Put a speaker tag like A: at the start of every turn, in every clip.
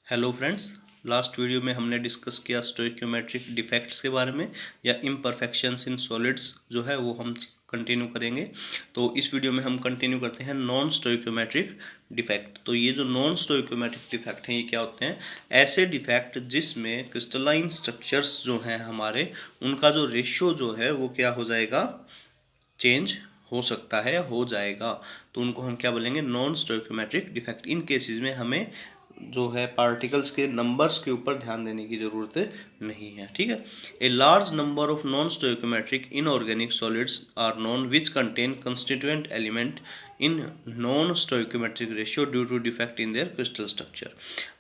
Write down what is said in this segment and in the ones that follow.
A: Hello friends, last video में हमने discuss किया स्टोइक्योमेट्रिक डिफेक्ट्स के बारे में या इम्परफेक्शंस इन सॉलिड्स जो है वो हम कंटिन्यू करेंगे। तो इस वीडियो में हम कंटिन्यू करते हैं नॉन स्टोइक्योमेट्रिक डिफेक्ट। तो ये जो नॉन स्टोइक्योमेट्रिक डिफेक्ट हैं ये क्या होते हैं? ऐसे डिफेक्ट जिसमें क्रिस्टलाइन स्ट्रक्चर्स जो हैं हमारे, उनका जो रेशियो जो है वो क्या हो जाएगा, चेंज हो सकता है, हो जाएगा। तो उनको हम क्या बोलेंगे? Non stoichiometric defect. In cases में हमें जो है पार्टिकल्स के नंबर्स के ऊपर ध्यान देने की जरूरत नहीं है। ठीक है। A large number of non stoichiometric inorganic solids are known which contain constituent element in non stoichiometric ratio due to defect in their crystal structure.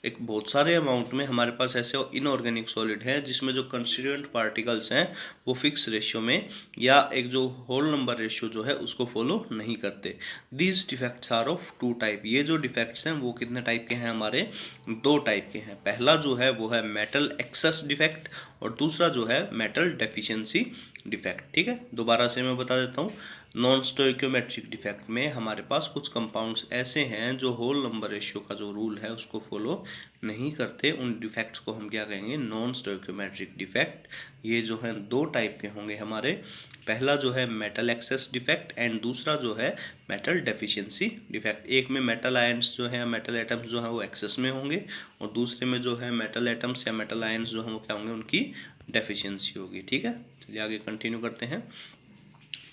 A: एक बहुत सारे अमाउंट में हमारे पास ऐसे इनऑर्गेनिक सॉलिड है जिसमें जो कंस्टिट्यूएंट पार्टिकल्स हैं वो फिक्स रेशियो में या एक जो होल नंबर रेशियो जो है उसको फॉलो नहीं करते। These defects are of two type. ये जो डिफेक्ट्स हैं वो कितने टाइप के हैं? हमारे दो टाइप के हैं। पहला जो है वो है मेटल एक्सेस डिफेक्ट और दूसरा जो है मेटल डेफिशिएंसी डिफेक्ट। ठीक है, दोबारा से मैं बता देता हूँ। नॉन स्टोइक्योमेट्रिक डिफेक्ट में हमारे पास कुछ कंपाउंड्स ऐसे हैं जो होल नंबर रेशियो का जो रूल है उसको फॉलो नहीं करते। उन डिफेक्ट्स को हम क्या कहेंगे? Non stoichiometric defect. ये जो है दो टाइप के होंगे हमारे। पहला जो है मेटल एक्सेस डिफेक्ट एंड दूसरा जो है मेटल डेफिशिएंसी डिफेक्ट। एक में मेटल आयंस जो है, मेटल एटम्स जो है वो एक्सेस में होंगे और दूसरे में जो है मेटल एटम्स या मेटल आयंस जो है वो क्या होंगे? उनकी डेफिशिएंसी होगी। ठीक है, चलिए आगे कंटिन्यू करते हैं।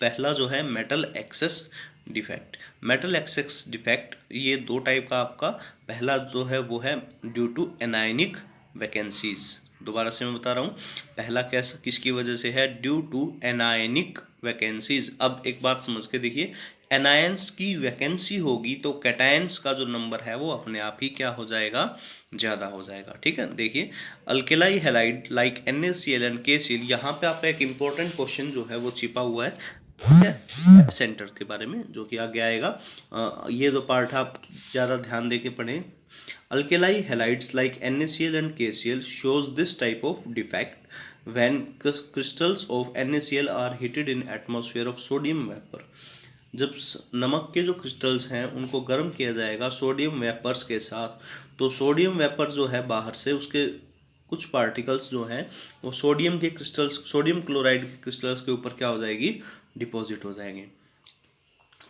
A: पहला जो है metal excess defect. Metal excess defect ये दो टाइप का आपका। पहला जो है वो है ड्यू टू एनायनिक वैकेंसीज। दोबारा से मैं बता रहा हूँ, पहला कैसा किसकी वजह से है? Due to anionic vacancies. अब एक बात समझ के देखिए, एनायंस की वैकेंसी होगी तो कैटायंस का जो नंबर है वो अपने आप ही क्या हो जाएगा? ज्यादा हो जाएगा। ठीक है, देखिए alkali halide like NaCl and KCl। यहाँ पे आपका एक इंपॉर्टेंट क्वेश्चन जो है वो छिपा हुआ है एफ सेंटर के बारे में, जो कि आगे आएगा। ये जो पार्ट आप ज़्यादा ध्यान दे के पढ़ें। Alkali halides like NaCl and KCl shows this type of defect when crystals of NaCl are heated in atmosphere of sodium vapor। जब नमक के जो क्रिस्टल्स हैं उनको गर्म किया जाएगा सोडियम वेपर्स के साथ, तो सोडियम वेपर जो है बाहर से उसके कुछ पार्टिकल्स जो हैं वो सोडियम के क्रिस्टल्स, सोडियम क्लोराइड के क्रिस्टल्स के ऊपर क्या हो जाएगी? डिपॉजिट हो जाएंगे।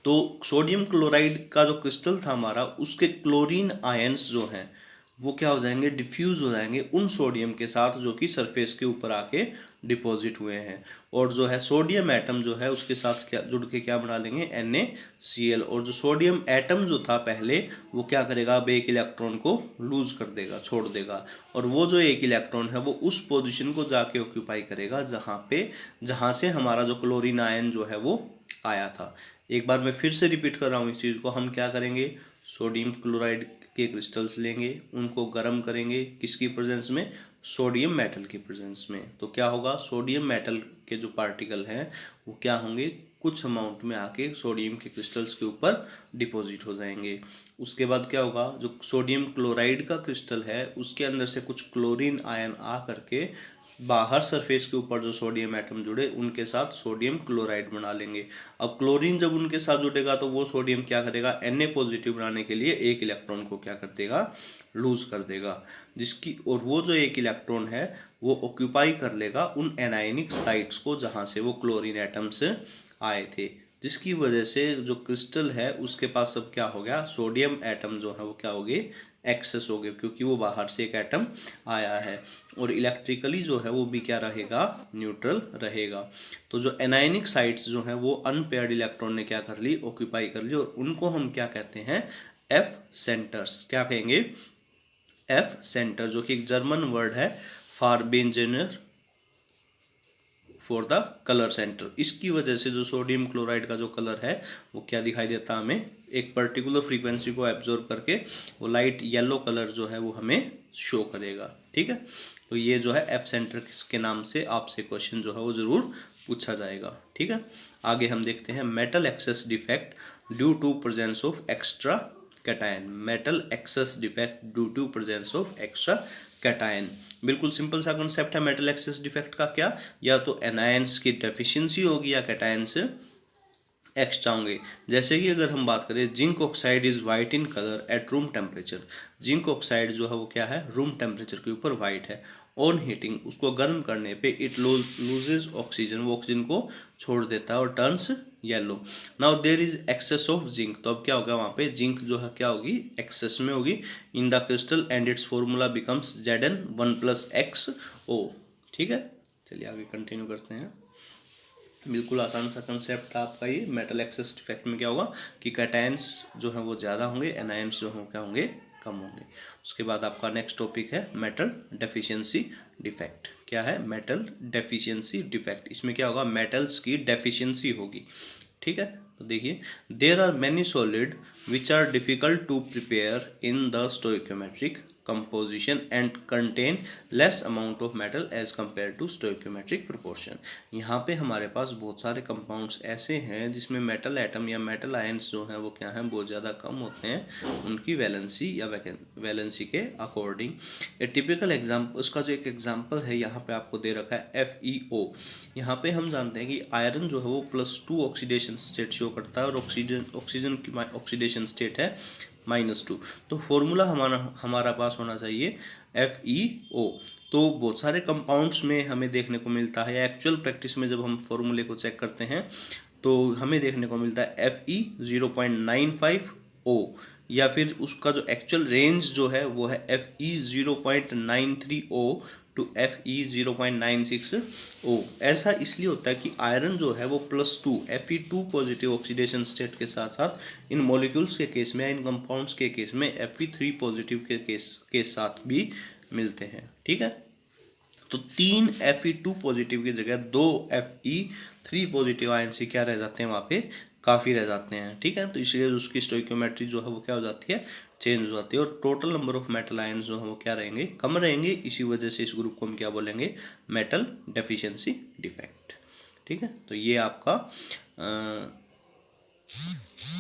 A: तो सोडियम क्लोराइड का जो क्रिस्टल था हमारा, उसके क्लोरीन आयंस जो हैं वो क्या हो जाएंगे? डिफ्यूज हो जाएंगे उन सोडियम के साथ जो कि सरफेस के ऊपर आके डिपॉजिट हुए हैं। और जो है सोडियम एटम जो है उसके साथ क्या जुड़ के क्या बना लेंगे? NaCl। और जो सोडियम एटम जो था पहले वो क्या करेगा? अब एक इलेक्ट्रॉन को लूज कर देगा, छोड़ देगा। और वो जो एक इलेक्ट्रॉन है वो उस पोजिशन को जाके ऑक्यूपाई करेगा जहाँ से हमारा जो क्लोरीन आयन जो है वो आया था। एक बार मैं फिर से रिपीट कर रहा हूँ इस चीज़ को। हम क्या करेंगे? सोडियम क्लोराइड के क्रिस्टल्स लेंगे, उनको गर्म करेंगे किसकी प्रेजेंस में? सोडियम मेटल की प्रेजेंस में। तो क्या होगा? सोडियम मेटल के जो पार्टिकल हैं वो क्या होंगे? कुछ अमाउंट में आके सोडियम के क्रिस्टल्स के ऊपर डिपॉजिट हो जाएंगे। उसके बाद क्या होगा? जो सोडियम क्लोराइड का क्रिस्टल है उसके अंदर से कुछ क्लोरीन आयन आ करके बाहर सरफेस के ऊपर जो सोडियम एटम जुड़े उनके साथ सोडियम क्लोराइड बना लेंगे। अब क्लोरीन जब उनके साथ जुड़ेगा तो वो सोडियम क्या करेगा? Na पॉजिटिव बनाने के लिए एक इलेक्ट्रॉन को क्या कर देगा? लूज कर देगा। जिसकी और वो जो एक इलेक्ट्रॉन है वो ऑक्यूपाई कर लेगा उन एनायनिक साइट्स को जहां से वो क्लोरीन एटम्स आए थे, जिसकी वजह से जो क्रिस्टल है उसके पास सब क्या हो गया? सोडियम एटम जो है वो क्या हो गए? एक्सेस हो गए, क्योंकि वो बाहर से एक एटम आया है। और इलेक्ट्रिकली जो है वो भी क्या रहेगा? न्यूट्रल रहेगा। तो जो एनायनिक साइट्स जो हैं वो अनपेयर्ड इलेक्ट्रॉन ने क्या कर ली? ऑक्यूपाई कर ली। और उनको हम क्या कहते हैं? F centres. क्या कहेंगे? एफ सेंटर, जो कि एक जर्मन वर्ड है फारबेंजेनर फॉर द कलर सेंटर। इसकी वजह से जो सोडियम क्लोराइड का जो कलर है वो क्या दिखाई देता? हमें एक पर्टिकुलर फ्रीक्वेंसी को एब्जॉर्ब करके वो लाइट येलो कलर जो है वो हमें शो करेगा। ठीक है, तो ये जो है एफ सेंटर के नाम से आपसे क्वेश्चन जो है वो जरूर पूछा जाएगा। ठीक है, आगे हम देखते हैं metal excess defect due to presence of extra cation. Metal excess defect due to presence of extra cation. बिल्कुल सिंपल सा कंसेप्ट है मेटल एक्सेस डिफेक्ट का। क्या? या तो एनायंस की डेफिशिएंसी होगी या कैटायंस एक्स्ट्रा होंगे। जैसे कि अगर हम बात करें zinc oxide is white in colour at room temperature, zinc oxide जो है वो क्या है, रूम टेम्परेचर के ऊपर वाइट है। ऑन हीटिंग, उसको गर्म करने पे इट लूजेज ऑक्सीजन, वो ऑक्सीजन को छोड़ देता है और turns yellow. Now there is excess of zinc, तो अब क्या होगा वहाँ पे जिंक जो है क्या होगी, एक्सेस में होगी in the crystal and it's formula becomes Zn1+XO। ठीक है, चलिए आगे कंटिन्यू करते हैं। बिल्कुल आसान सा कंसेप्ट था आपका ये। मेटल एक्सेस डिफेक्ट में क्या होगा कि कैटायंस जो है वो ज़्यादा होंगे, एनायंस जो है क्या होंगे, कम होंगे। उसके बाद आपका नेक्स्ट टॉपिक है मेटल डेफिशिएंसी डिफेक्ट। क्या है, मेटल डेफिशिएंसी डिफेक्ट। इसमें क्या होगा, मेटल्स की डेफिशिएंसी होगी। ठीक है, तो देखिए there are many solid which are difficult to prepare in the stoichiometric composition and contain less amount of metal as compared to stoichiometric proportion। यहाँ पे हमारे पास बहुत सारे कंपाउंड्स ऐसे हैं जिसमें मेटल एटम या मेटल आयंस जो हैं वो क्या हैं, बहुत ज़्यादा कम होते हैं उनकी वैलेंसी या वैलेंसी के अकॉर्डिंग। ए टिपिकल एग्जाम्पल, उसका जो एक एग्जाम्पल है यहाँ पे आपको दे रखा है FeO। यहाँ पे हम जानते हैं कि आयरन जो है वो +2 ऑक्सीडेशन स्टेट शो करता है और ऑक्सीजन की ऑक्सीडेशन स्टेट है -2। तो फॉर्मूला हमारा पास होना चाहिए FeO। तो बहुत सारे कंपाउंड्स में हमें देखने को मिलता है, एक्चुअल प्रैक्टिस में जब हम फॉर्मूले को चेक करते हैं तो हमें देखने को मिलता है Fe 0.95O, या फिर उसका जो एक्चुअल रेंज जो है वो है Fe 0.93O to Fe 0.96O। ऐसा इसलिए होता है कि आयरन जो है वो +2 Fe2 पॉजिटिव ऑक्सीडेशन स्टेट के साथ साथ इन मॉलिक्यूल्स के केस में, इन कंपाउंड्स के केस में Fe3 पॉजिटिव के केस के साथ भी मिलते हैं। ठीक है, तो 3 Fe2 पॉजिटिव की जगह 2 Fe3 पॉजिटिव आयन से क्या रह जाते हैं, वहाँ पे काफ़ी रह जाते हैं। ठीक है, तो इसलिए उसकी स्टोइकोमेट्री जो है वो क्या हो जाती है, चेंज हो जाती है और total number of metal ions जो है वो क्या रहेंगे, कम रहेंगे। इसी वजह से इस ग्रुप को हम क्या बोलेंगे, मेटल डेफिशिएंसी डिफेक्ट। ठीक है, तो ये आपका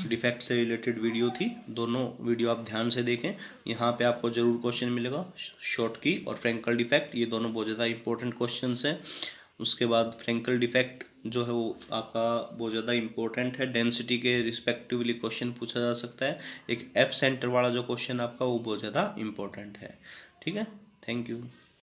A: डिफेक्ट से रिलेटेड वीडियो थी। दोनों वीडियो आप ध्यान से देखें, यहाँ पे आपको जरूर क्वेश्चन मिलेगा, शॉर्ट की और फ्रैंकल डिफेक्ट, ये दोनों बहुत ज़्यादा इंपॉर्टेंट क्वेश्चंस हैं। उसके बाद फ्रैंकल डिफेक्ट जो है वो आपका बहुत ज़्यादा इंपॉर्टेंट है, डेंसिटी के रिस्पेक्टिवली क्वेश्चन पूछा जा सकता है। एक F सेंटर वाला जो क्वेश्चन आपका वो बहुत ज़्यादा इंपॉर्टेंट है। ठीक है, थैंक यू।